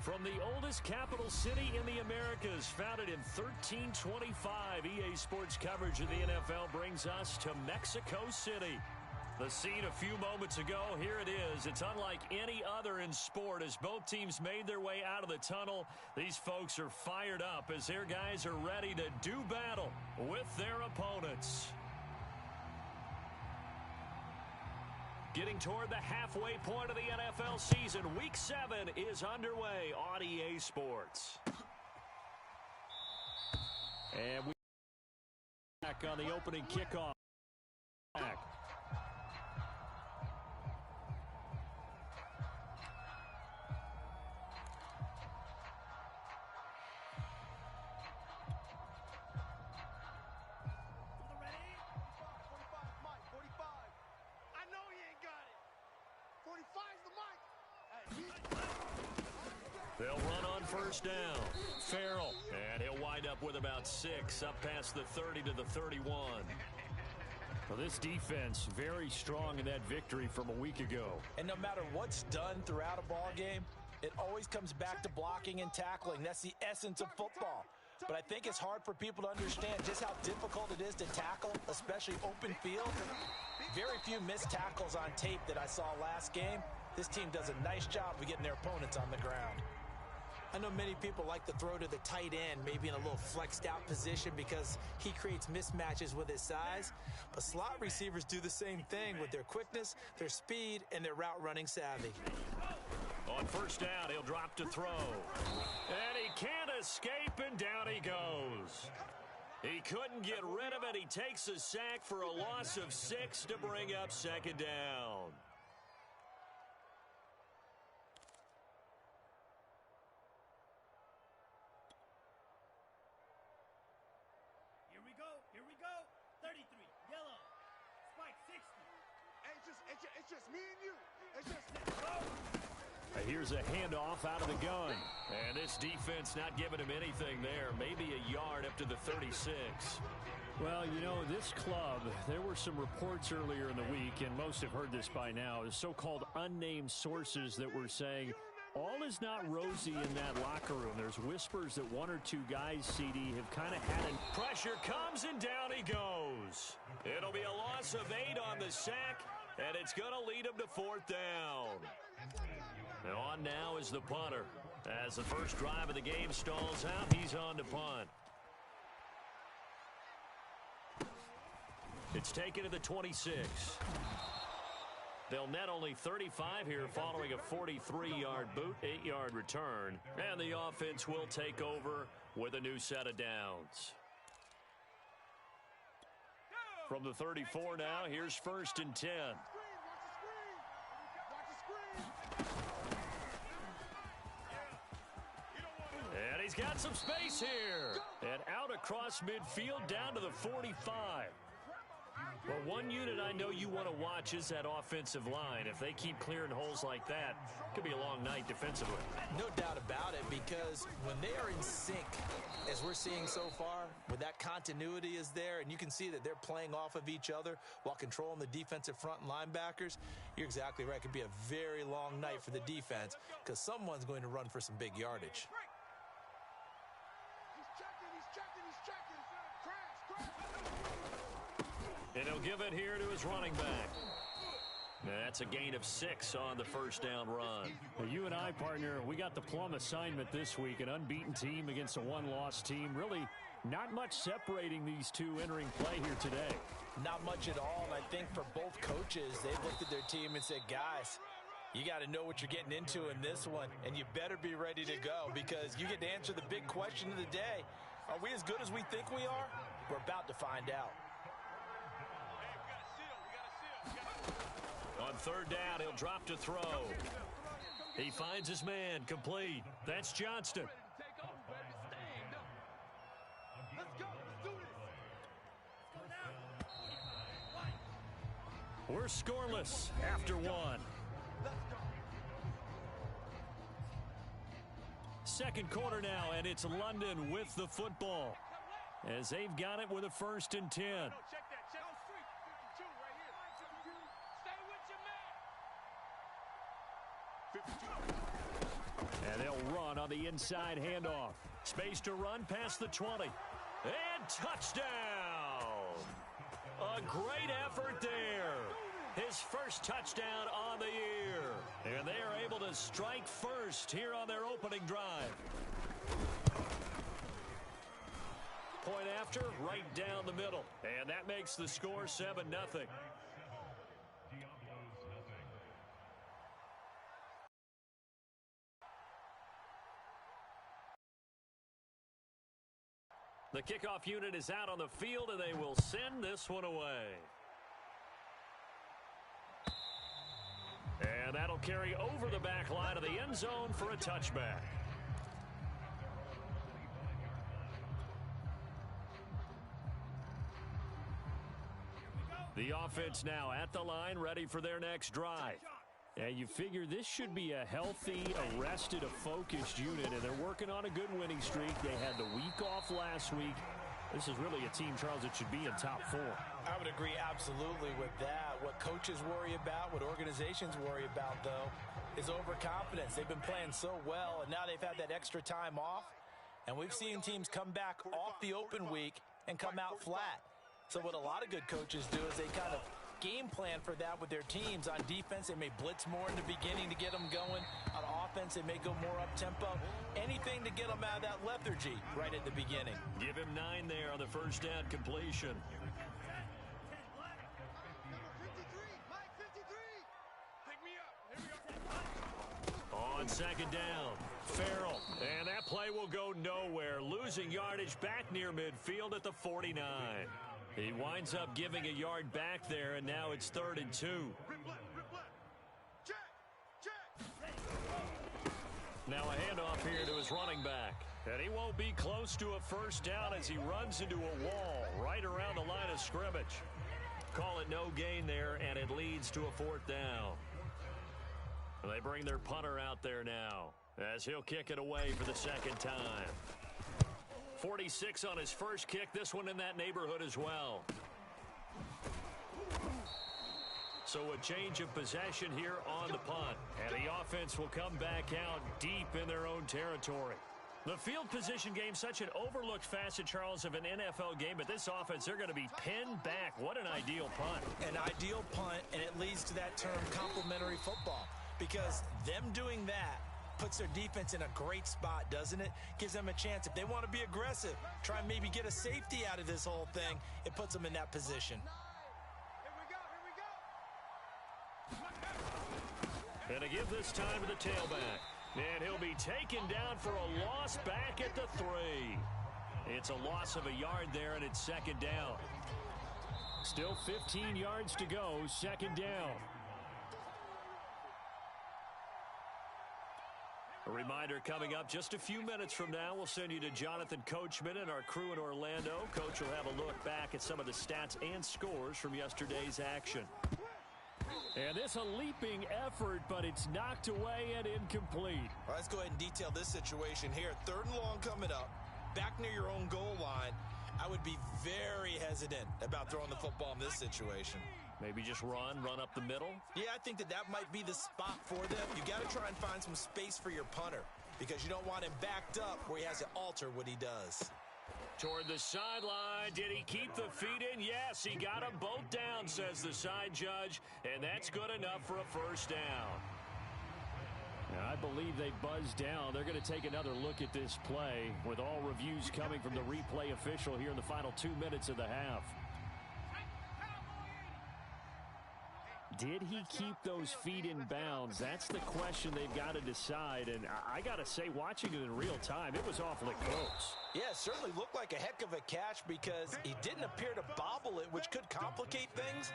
From the oldest capital city in the Americas, founded in 1325, EA Sports coverage of the NFL brings us to Mexico City. The scene a few moments ago, here it is. It's unlike any other in sport as both teams made their way out of the tunnel. These folks are fired up as their guys are ready to do battle with their opponents. Getting toward the halfway point of the NFL season, Week 7 is underway on EA Sports. And we back on the opening kickoff. Back. They'll run on first down. Farrell, and he'll wind up with about 6 up past the 30 to the 31. Well, this defense very strong in that victory from a week ago. And no matter what's done throughout a ball game, it always comes back to blocking and tackling. That's the essence of football. But I think it's hard for people to understand just how difficult it is to tackle, especially open field. Very few missed tackles on tape that I saw last game. This team does a nice job of getting their opponents on the ground. I know many people like to throw to the tight end, maybe in a little flexed out position because he creates mismatches with his size. But slot receivers do the same thing with their quickness, their speed, and their route running savvy. On first down, he'll drop to throw. And he can't escape, and down he goes. He couldn't get rid of it. He takes a sack for a loss of 6 to bring up second down. Here we go. 33, yellow. Spike 60. It's just me and you. It's just go. Here's a handoff out of the gun. And this defense not giving him anything there. Maybe a yard up to the 36. Well, you know, this club, there were some reports earlier in the week, and most have heard this by now, the so-called unnamed sources that were saying all is not rosy in that locker room. There's whispers that 1 or 2 guys, CD, have kind of had it. Pressure comes, and down he goes. It'll be a loss of 8 on the sack, and it's going to lead him to 4th down. And on now is the punter. As the first drive of the game stalls out, he's on to punt. It's taken to the 26. They'll net only 35 here following a 43-yard boot, 8-yard return. And the offense will take over with a new set of downs. From the 34 now, here's 1st and 10. And he's got some space here. And out across midfield down to the 45. Well, one unit I know you want to watch is that offensive line. If they keep clearing holes like that, it could be a long night defensively. No doubt about it, because when they are in sync, as we're seeing so far, where that continuity is there, and you can see that they're playing off of each other while controlling the defensive front linebackers, you're exactly right. It could be a very long night for the defense because someone's going to run for some big yardage. And he'll give it here to his running back. That's a gain of 6 on the first down run. Well, you and I, partner, we got the plum assignment this week. An unbeaten team against a one-loss team. Really not much separating these two entering play here today. Not much at all, and I think for both coaches, they've looked at their team and said, guys, you got to know what you're getting into in this one, and you better be ready to go because you get to answer the big question of the day. Are we as good as we think we are? We're about to find out. On third down, he'll drop to throw. He finds his man, complete. That's Johnston. We're scoreless after 1. Second quarter now, and it's London with the football as they've got it with a 1st and 10. And they'll run on the inside handoff. Space to run past the 20. And touchdown! A great effort there. His first touchdown on the year. And they are able to strike first here on their opening drive. Point after, right down the middle. And that makes the score 7-0. The kickoff unit is out on the field, and they will send this one away. And that'll carry over the back line of the end zone for a touchback. The offense now at the line, ready for their next drive. And you figure this should be a healthy, arrested, a focused unit, and they're working on a good winning streak. They had the week off last week. This is really a team, Charles, that should be in top 4. I would agree absolutely with that. What coaches worry about, what organizations worry about, though, is overconfidence. They've been playing so well, and now they've had that extra time off. And we've seen teams come back off the open week and come out flat. So what a lot of good coaches do is they kind of game plan for that with their teams. On defense, they may blitz more in the beginning to get them going. On offense, they may go more up-tempo. Anything to get them out of that lethargy right at the beginning. Give him 9 there on the first down completion. On second down, Farrell. And that play will go nowhere. Losing yardage back near midfield at the 49. He winds up giving a yard back there, and now it's 3rd and 2. Now a handoff here to his running back. And he won't be close to a first down as he runs into a wall right around the line of scrimmage. Call it no gain there, and it leads to a 4th down. They bring their punter out there now as he'll kick it away for the second time. 46 on his first kick, this one in that neighborhood as well. So a change of possession here on the punt. And the offense will come back out deep in their own territory. The field position game, such an overlooked facet, Charles, of an NFL game. But this offense, they're going to be pinned back. What an ideal punt. An ideal punt, and it leads to that term complementary football. Because them doing that puts their defense in a great spot, doesn't it? Gives them a chance. If they want to be aggressive, try and maybe get a safety out of this whole thing, it puts them in that position. And to give this time to the tailback. And he'll be taken down for a loss back at the 3. It's a loss of a yard there, and it's second down. Still 15 yards to go, second down. A reminder coming up just a few minutes from now, we'll send you to Jonathan Coachman and our crew in Orlando. Coach will have a look back at some of the stats and scores from yesterday's action. And this a leaping effort, but it's knocked away and incomplete. All right, let's go ahead and detail this situation here. 3rd and long coming up, back near your own goal line. I would be very hesitant about throwing the football in this situation. Maybe just run up the middle? Yeah, I think that might be the spot for them. You got to try and find some space for your punter because you don't want him backed up where he has to alter what he does. Toward the sideline. Did he keep the feet in? Yes, he got them both down, says the side judge, and that's good enough for a first down. Now, I believe they buzzed down. They're going to take another look at this play with all reviews coming from the replay official here in the final 2 minutes of the half. Did he keep those feet in bounds? That's the question they've got to decide. And I got to say, watching it in real time, it was awfully close. Yeah, it certainly looked like a heck of a catch because he didn't appear to bobble it, which could complicate things.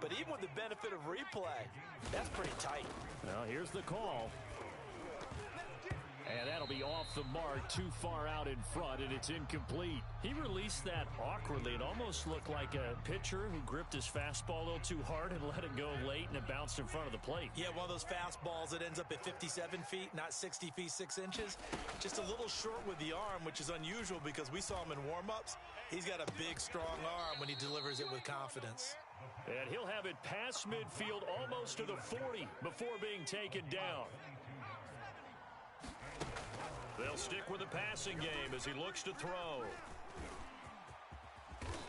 But even with the benefit of replay, that's pretty tight. Well, here's the call. And that'll be off the mark, too far out in front, and it's incomplete. He released that awkwardly. It almost looked like a pitcher who gripped his fastball a little too hard and let it go late, and it bounced in front of the plate. Yeah, one of those fastballs that ends up at 57 feet, not 60 feet, 6 inches. Just a little short with the arm, which is unusual because we saw him in warm-ups. He's got a big, strong arm when he delivers it with confidence. And he'll have it past midfield almost to the 40 before being taken down. They'll stick with the passing game as he looks to throw.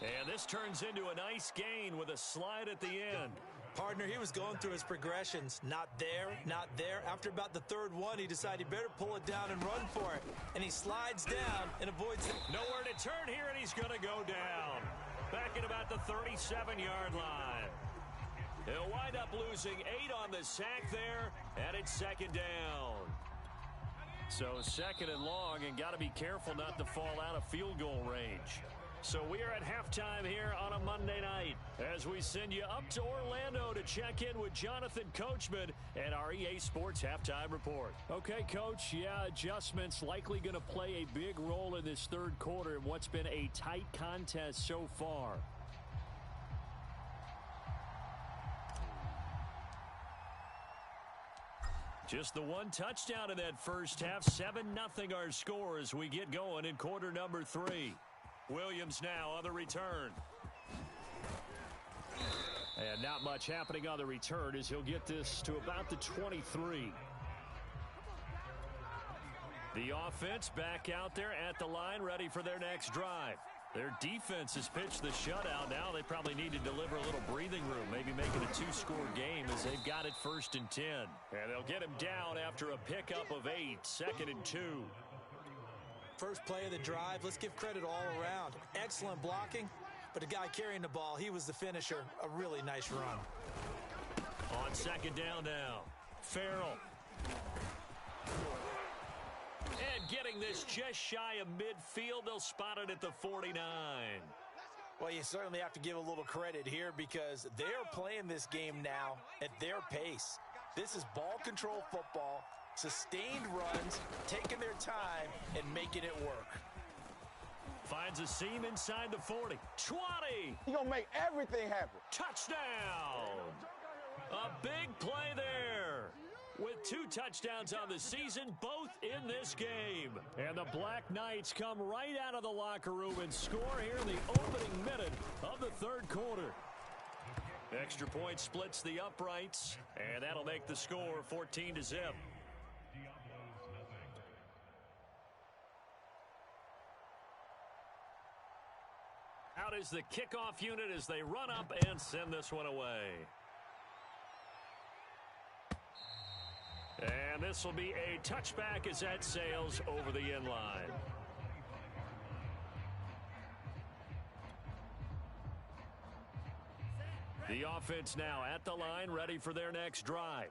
And this turns into a nice gain with a slide at the end. Partner, he was going through his progressions. Not there, not there. After about the third one, he decided he better pull it down and run for it. And he slides down and avoids it. Nowhere to turn here, and he's going to go down. Back at about the 37-yard line. He'll wind up losing 8 on the sack there, and it's second down. So second and long, and got to be careful not to fall out of field goal range. So we are at halftime here on a Monday night as we send you up to Orlando to check in with Jonathan Coachman and our EA Sports Halftime Report. Okay, Coach, yeah, adjustments likely going to play a big role in this third quarter in what's been a tight contest so far. Just the one touchdown in that first half. 7-0 our score as we get going in quarter number 3. Williams now on the return. And not much happening on the return as he'll get this to about the 23. The offense back out there at the line, ready for their next drive. Their defense has pitched the shutout. Now they probably need to deliver a little breathing room, maybe make it a 2-score game as they've got it 1st and 10. And they'll get him down after a pickup of 8, 2nd and 2. First play of the drive, let's give credit all around. Excellent blocking, but the guy carrying the ball, he was the finisher. A really nice run. On second down now, Farrell. And getting this just shy of midfield, they'll spot it at the 49. Well, you certainly have to give a little credit here because they're playing this game now at their pace. This is ball control football. Sustained runs, taking their time, and making it work. Finds a seam inside the 40. 20! He's going to make everything happen. Touchdown! A big play there. With 2 touchdowns on the season, both in this game. And the Black Knights come right out of the locker room and score here in the opening minute of the third quarter. Extra point splits the uprights, and that'll make the score 14-0. Out is the kickoff unit as they run up and send this one away. And this will be a touchback as that sails over the end line. The offense now at the line, ready for their next drive.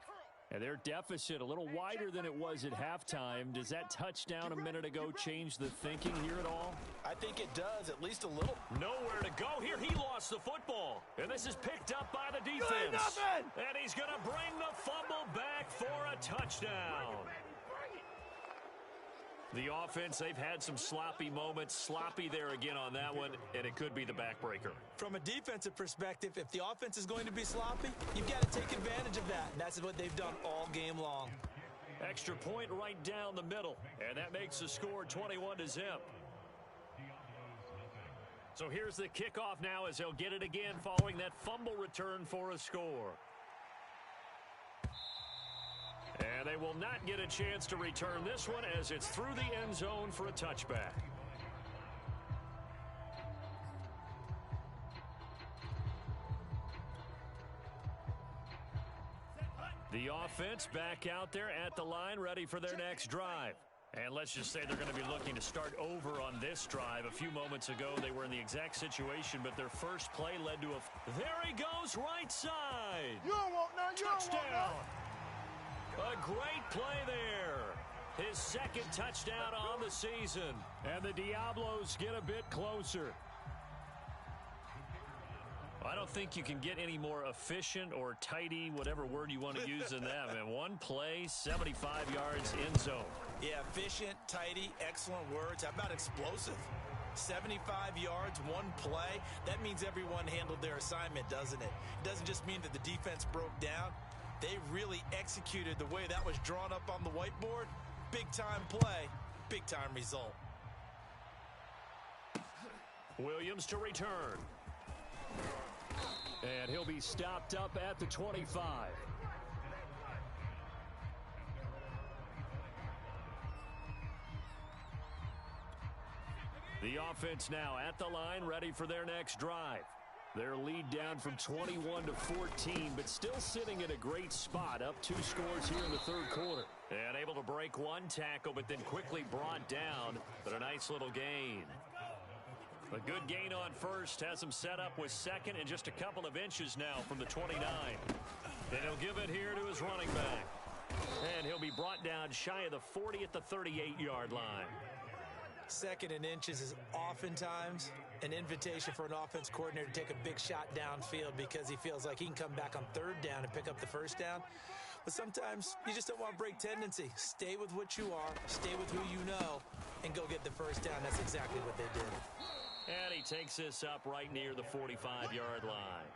And their deficit a little wider than it was at halftime. Does that touchdown a minute ago change the thinking here at all? I think it does, at least a little. Nowhere to go here. He lost the football. And this is picked up by the defense. And he's going to bring the fumble back for a touchdown. The offense, they've had some sloppy moments. Sloppy there again on that one, and it could be the backbreaker. From a defensive perspective, if the offense is going to be sloppy, you've got to take advantage of that. And that's what they've done all game long. Extra point right down the middle, and that makes the score 21-0. So here's the kickoff now as they'll get it again following that fumble return for a score. And they will not get a chance to return this one as it's through the end zone for a touchback. The offense back out there at the line, ready for their next drive. And let's just say they're going to be looking to start over on this drive. A few moments ago, they were in the exact situation, but their first play led to a... There he goes, right side. You don't want none. You Touchdown. don't want none. A great play there. His second touchdown on the season. And the Diablos get a bit closer. I don't think you can get any more efficient or tidy, whatever word you want to use in that. And one play, 75 yards end zone. Yeah, efficient, tidy, excellent words. How about explosive? 75 yards, one play. That means everyone handled their assignment, doesn't it? It doesn't just mean that the defense broke down. They really executed the way that was drawn up on the whiteboard. Big-time play, big-time result. Williams to return. And he'll be stopped up at the 25. The offense now at the line, ready for their next drive. Their lead down from 21 to 14, but still sitting in a great spot, up 2 scores here in the third quarter. And able to break one tackle, but then quickly brought down, but a nice little gain. A good gain on first, has him set up with second and just a couple of inches now from the 29. And he'll give it here to his running back. And he'll be brought down shy of the 40 at the 38-yard line. Second and inches is oftentimes an invitation for an offense coordinator to take a big shot downfield because he feels like he can come back on third down and pick up the first down. But sometimes you just don't want to break tendency. Stay with what you are, stay with who you know, and go get the first down. That's exactly what they did. And he takes this up right near the 45-yard line.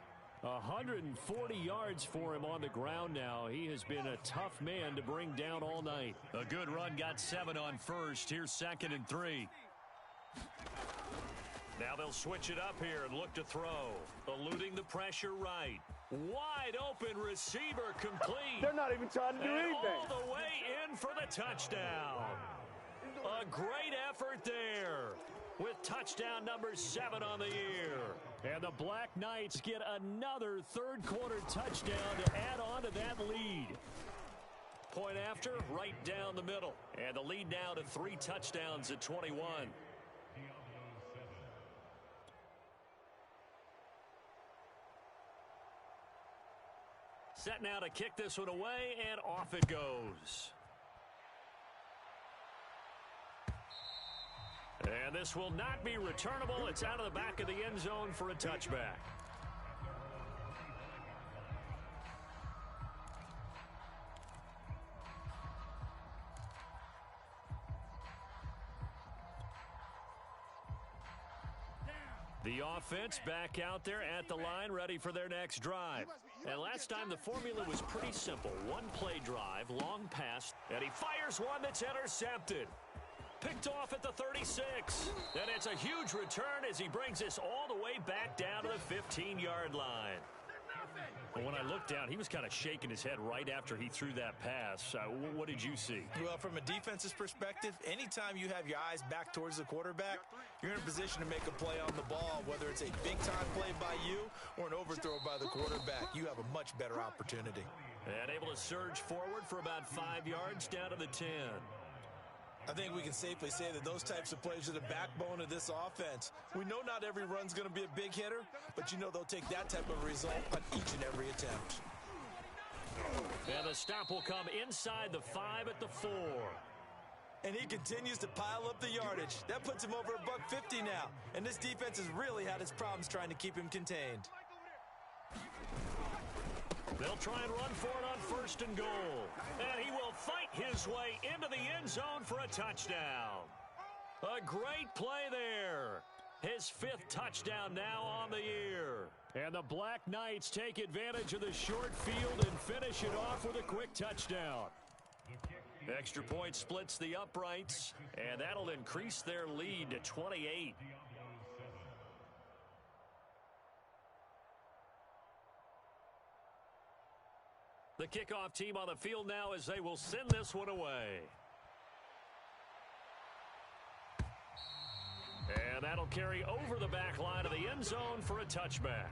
140 yards for him on the ground now. He has been a tough man to bring down all night. A good run, got 7 on first. Here's 2nd and 3. Now they'll switch it up here and look to throw. Eluding the pressure right. Wide open receiver complete. They're not even trying to do anything. All the way in for the touchdown. A great effort there, with touchdown number 7 on the year. And the Black Knights get another third-quarter touchdown to add on to that lead. Point after, right down the middle. And the lead now to 3 touchdowns at 21. Set now to kick this one away, and off it goes. And this will not be returnable. It's out of the back of the end zone for a touchback. The offense back out there at the line, ready for their next drive. And last time the formula was pretty simple. One play drive, long pass, and he fires one that's intercepted. Picked off at the 36. And it's a huge return as he brings us all the way back down to the 15-yard line. Well, when I looked down, he was kind of shaking his head right after he threw that pass. What did you see? Well, from a defense's perspective, anytime you have your eyes back towards the quarterback, you're in a position to make a play on the ball, whether it's a big-time play by you or an overthrow by the quarterback. You have a much better opportunity. And able to surge forward for about 5 yards down to the 10. I think we can safely say that those types of plays are the backbone of this offense. We know not every run's going to be a big hitter, but you know they'll take that type of result on each and every attempt. And the stop will come inside the 5 at the 4. And he continues to pile up the yardage. That puts him over $150 now. And this defense has really had its problems trying to keep him contained. They'll try and run for it on 1st and goal. And he will fight his way into the end zone for a touchdown. A great play there. His 5th touchdown now on the year. And the Black Knights take advantage of the short field and finish it off with a quick touchdown. Extra point splits the uprights, and that'll increase their lead to 28. The kickoff team on the field now as they will send this one away. And that'll carry over the back line of the end zone for a touchback.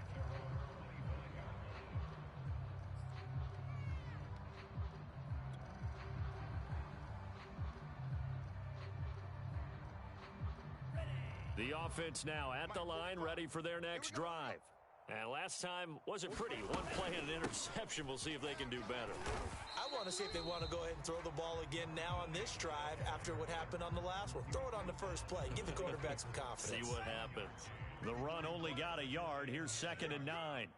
The offense now at the line, ready for their next drive. And last time wasn't pretty. One play and an interception. We'll see if they can do better. I want to see if they want to go ahead and throw the ball again now on this drive after what happened on the last one. Throw it on the first play. Give the quarterback some confidence. See what happens. The run only got a yard. Here's 2nd and 9.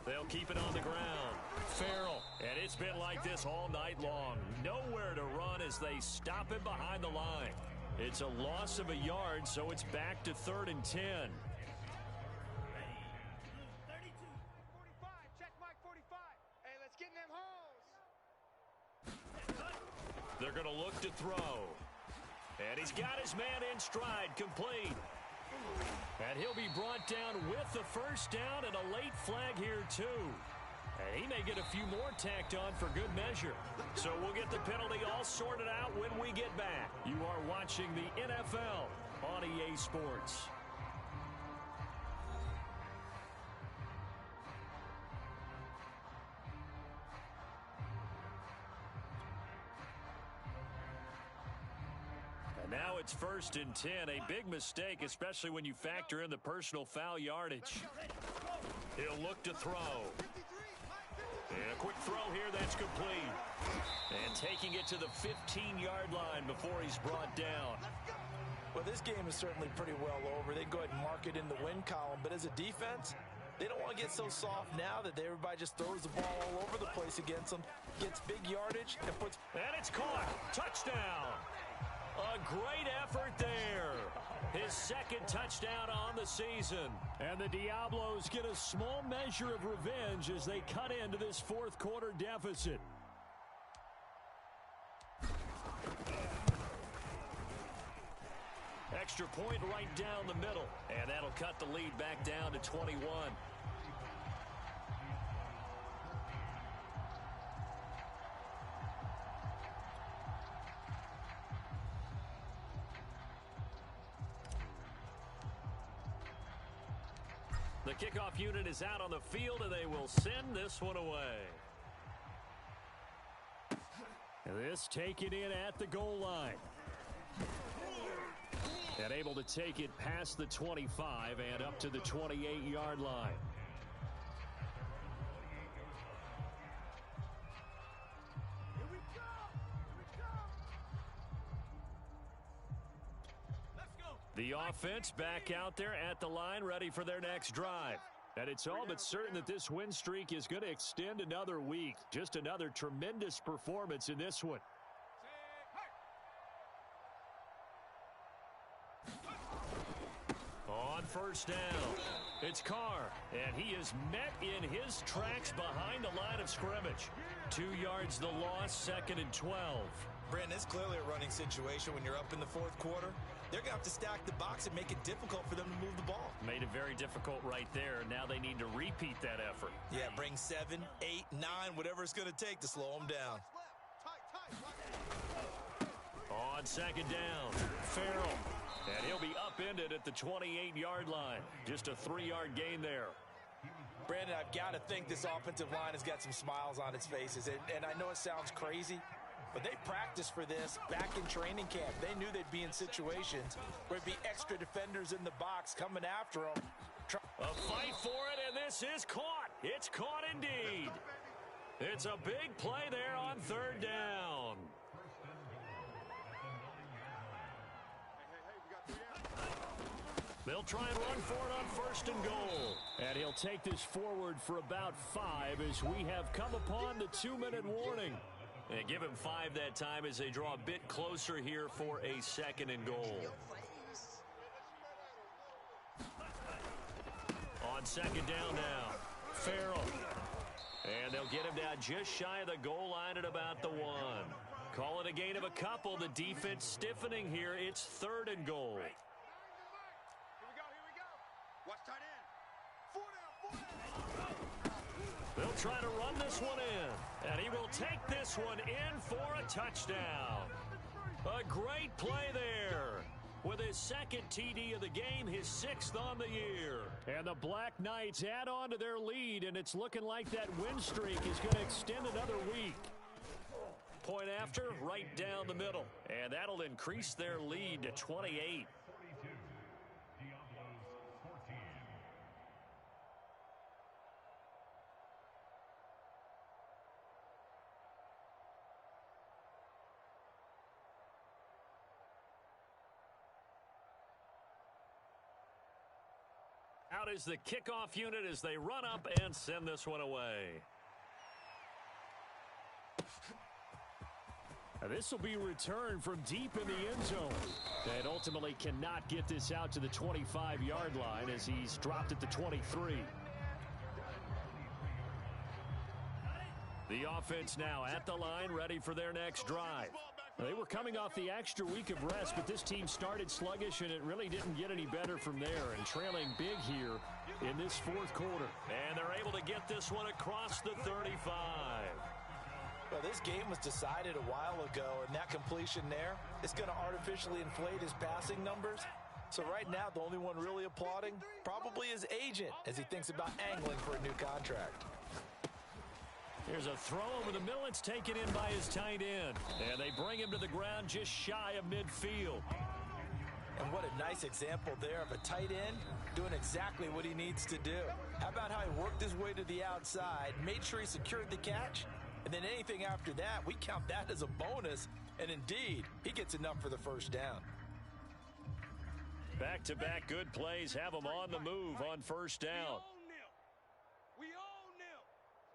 They'll keep it on the ground. Farrell. And it's been like this all night long. Nowhere to run as they stop him behind the line. It's a loss of a yard, so it's back to 3rd and 10. 32, 45, check Mike 45. Hey, let's get in them holes. They're going to look to throw. And he's got his man in stride, complete. And he'll be brought down with the first down and a late flag here, too. And he may get a few more tacked on for good measure. So we'll get the penalty all sorted out when we get back. You are watching the NFL on EA Sports. And now it's 1st and 10. A big mistake, especially when you factor in the personal foul yardage. He'll look to throw. And a quick throw here, that's complete. And taking it to the 15-yard line before he's brought down. Well, this game is certainly pretty well over. They can go ahead and mark it in the win column. But as a defense, they don't want to get so soft now that everybody just throws the ball all over the place against them, gets big yardage, and puts... And it's caught. Touchdown. A great effort there. His 2nd touchdown on the season. And the Diablos get a small measure of revenge as they cut into this 4th quarter deficit. Extra point right down the middle. And that'll cut the lead back down to 21. The kickoff unit is out on the field, and they will send this one away. This taken in at the goal line. And able to take it past the 25 and up to the 28-yard line. The offense back out there at the line, ready for their next drive. And it's all but certain that this win streak is going to extend another week. Just another tremendous performance in this one. On 1st down, it's Carr, and he is met in his tracks behind the line of scrimmage. 2 yards the loss, 2nd and 12. Brandon, it's clearly a running situation when you're up in the 4th quarter. They're going to have to stack the box and make it difficult for them to move the ball. Made it very difficult right there. Now they need to repeat that effort. Yeah, bring 7, 8, 9, whatever it's going to take to slow them down. On 2nd down, Farrell. And he'll be upended at the 28-yard line. Just a 3-yard gain there. Brandon, I've got to think this offensive line has got some smiles on its faces. And I know it sounds crazy, but they practiced for this back in training camp. They knew they'd be in situations where it'd be extra defenders in the box coming after them. A fight for it, and this is caught. It's caught indeed. It's a big play there on 3rd down. They'll try and run for it on 1st and goal. And he'll take this forward for about 5 as we have come upon the 2-minute warning. And give him 5 that time as they draw a bit closer here for a 2nd and goal. On 2nd down now, Farrell. And they'll get him down just shy of the goal line at about the 1. Call it a gain of a couple. The defense stiffening here. It's 3rd and goal. Here we go. Watch tight end. 4 down. They'll try to run this one in. And he will take this one in for a touchdown. A great play there. With his 2nd TD of the game, his 6th on the year. And the Black Knights add on to their lead, and it's looking like that win streak is going to extend another week. Point after, right down the middle. And that'll increase their lead to 28. Out is the kickoff unit as they run up and send this one away. This will be returned from deep in the end zone. And ultimately cannot get this out to the 25-yard line as he's dropped at the 23. The offense now at the line, ready for their next drive. They were coming off the extra week of rest, but this team started sluggish, and it really didn't get any better from there. And trailing big here in this fourth quarter. And they're able to get this one across the 35. Well, this game was decided a while ago, and that completion there is going to artificially inflate his passing numbers. So right now, the only one really applauding probably his agent as he thinks about angling for a new contract. Here's a throw over the middle. It's taken in by his tight end. And they bring him to the ground just shy of midfield. And what a nice example there of a tight end doing exactly what he needs to do. How about how he worked his way to the outside, made sure he secured the catch, and then anything after that, we count that as a bonus. And indeed, he gets enough for the first down. Back-to-back good plays have him on the move on first down. We own them.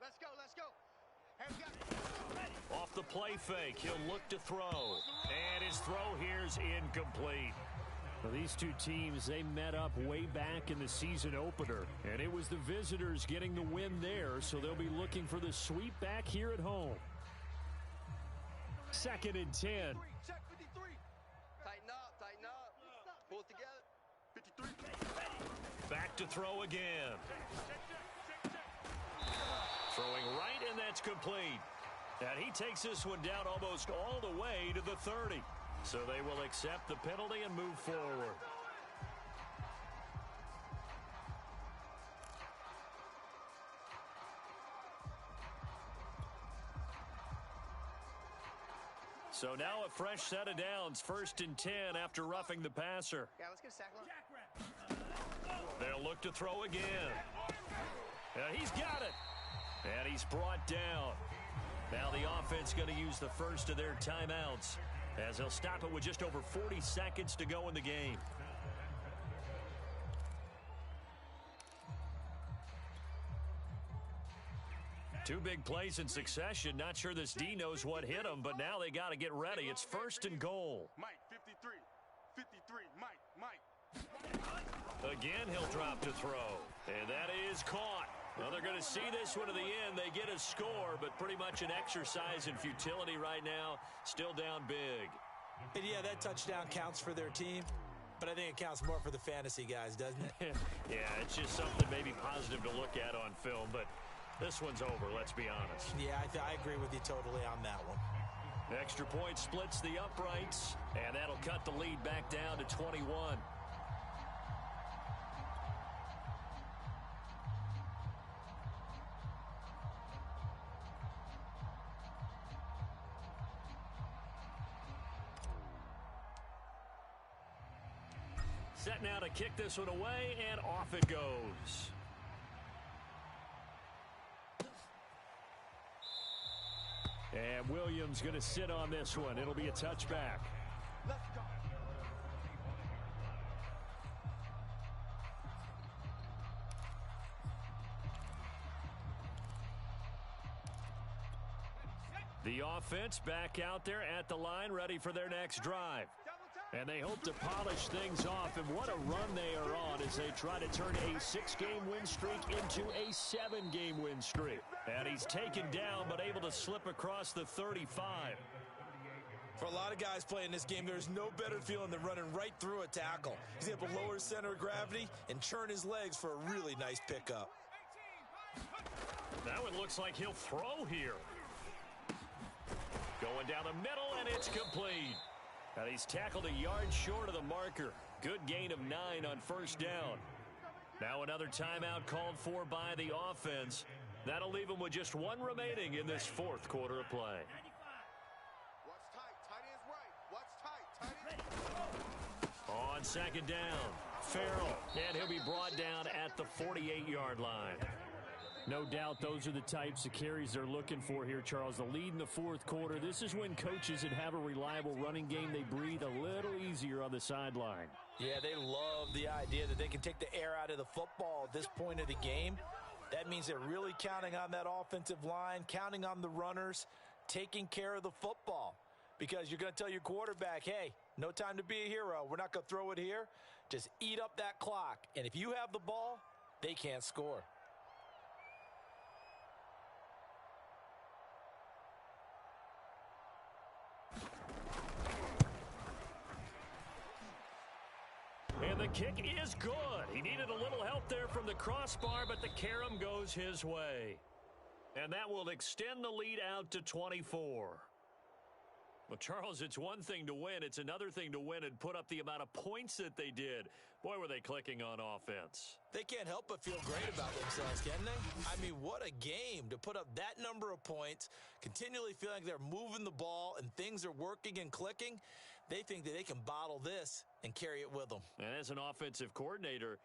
Let's go, let's go. Off the play fake, he'll look to throw. And his throw here's incomplete. Well, these two teams, they met up way back in the season opener, and it was the visitors getting the win there, so they'll be looking for the sweep back here at home. 2nd and 10. Check 53. Tighten up. Pull it together. 53. Back to throw again. Throwing right, and that's complete. And he takes this one down almost all the way to the 30. So they will accept the penalty and move forward. So now a fresh set of downs, 1st and 10 after roughing the passer. Yeah, let's get a sack line. They'll look to throw again. He's got it. And he's brought down. Now the offense going to use the first of their timeouts, as they'll stop it with just over 40 seconds to go in the game. Two big plays in succession. Not sure this D knows what hit him, but now they got to get ready. It's 1st and goal. Mike, 53. 53. Mike. Again, he'll drop to throw. And that is caught. Well, they're going to see this one to the end. They get a score, but pretty much an exercise in futility right now. Still down big. And yeah, that touchdown counts for their team, but I think it counts more for the fantasy guys, doesn't it? Yeah, it's just something maybe positive to look at on film, but this one's over, let's be honest. Yeah, I agree with you totally on that one. Extra point splits the uprights, and that'll cut the lead back down to 21. Set now to kick this one away, and off it goes. And Williams going to sit on this one. It'll be a touchback. Let's go. The offense back out there at the line, ready for their next drive. And they hope to polish things off, and what a run they are on as they try to turn a 6-game win streak into a 7-game win streak. And he's taken down, but able to slip across the 35. For a lot of guys playing this game, there's no better feeling than running right through a tackle. He's able to lower his center of gravity and churn his legs for a really nice pickup. That one looks like he'll throw here. Going down the middle, and it's complete. And he's tackled a yard short of the marker. Good gain of 9 on first down. Now another timeout called for by the offense. That'll leave him with just one remaining in this fourth quarter of play. What's tight? Tight end's right. What's tight? Tight end. On second down, Farrell. And he'll be brought down at the 48-yard line. No doubt those are the types of carries they're looking for here, Charles. The lead in the fourth quarter. This is when coaches that have a reliable running game, they breathe a little easier on the sideline. Yeah, they love the idea that they can take the air out of the football at this point of the game. That means they're really counting on that offensive line, counting on the runners, taking care of the football. Because you're going to tell your quarterback, hey, no time to be a hero. We're not going to throw it here. Just eat up that clock. And if you have the ball, they can't score. And the kick is good. He needed a little help there from the crossbar, but the carom goes his way. And that will extend the lead out to 24. Well, Charles, it's one thing to win. It's another thing to win and put up the amount of points that they did. Boy, were they clicking on offense. They can't help but feel great about themselves, can they? I mean, what a game to put up that number of points, continually feeling like they're moving the ball and things are working and clicking. They think that they can bottle this and carry it with them. And as an offensive coordinator,